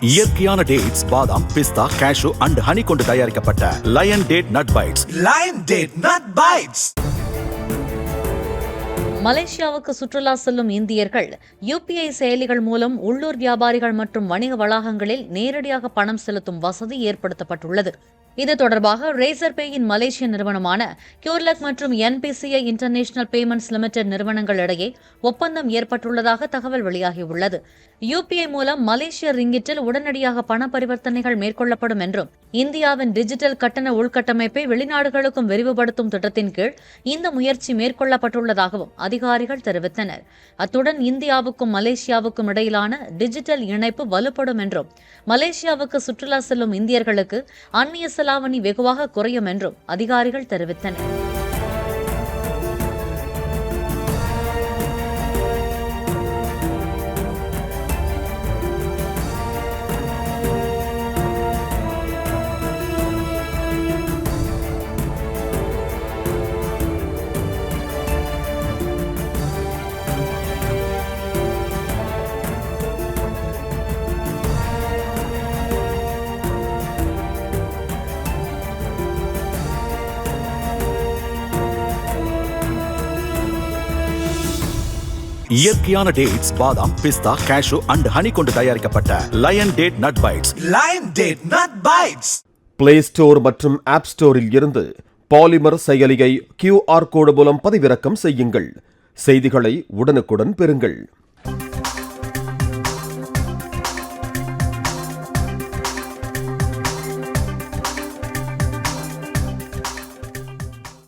இயற்கையான டேட்ஸ், பாதாம், பிஸ்தா, cash and honey கொண்டு தயாரிக்கப்பட்ட lion date nut bites. Lion date nut bites. மலேசியாவுக்கு சுற்றுலா செல்லும் இந்தியர்கள் UPI செயலிகள் மூலம் உள்ளூர் வியாபாரிகள் மற்றும் வணிக வளாகங்களில் நேரடியாக பணம் செலுத்தும் வசதி ஏற்படுத்தப்பட்டுள்ளது. இது தொடர்பாக ரேசர் பேயின் மலேசிய நிறுவனமான கியூர்லக் மற்றும் NPCI இன்டர்நேஷனல் பேமெண்ட்ஸ் லிமிடெட் நிறுவனங்கள் இடையே ஒப்பந்தம் ஏற்பட்டுள்ளதாக தகவல் வெளியாகியுள்ளது. UPI மூலம் மலேசிய ரிங்கிட்டில் உடனடியாக பண பரிவர்த்தனைகள் மேற்கொள்ளப்படும் என்றும் இந்தியாவின் டிஜிட்டல் கட்டண உள்கட்டமைப்பை வெளிநாடுகளுக்கும் விரிவுபடுத்தும் திட்டத்தின் கீழ் இந்த முயற்சி மேற்கொள்ளப்பட்டுள்ளதாகவும் அதிகாரிகள் தெரிவித்தனர். அத்துடன் இந்தியாவுக்கும் மலேசியாவுக்கும் இடையிலான டிஜிட்டல் இணைப்பு வலுப்படும் என்றும் மலேசியாவுக்கு சுற்றுலா செல்லும் இந்தியர்களுக்கு அந்நிய செலாவணி வெகுவாக குறையும் என்றும் அதிகாரிகள் தெரிவித்தனர். இயற்கையான டேட்ஸ், பாதாம், பிஸ்தா, கேஷு அண்ட் ஹனி கொண்டு தயாரிக்கப்பட்ட lion date nut bites. Lion date nut bites. Play store மற்றும் ஆப் ஸ்டோரில் இருந்து பாலிமர் செயலியை QR கோடு மூலம் பதிவிறக்கம் செய்யுங்கள். செய்திகளை உடனுக்குடன் பெறுங்கள்.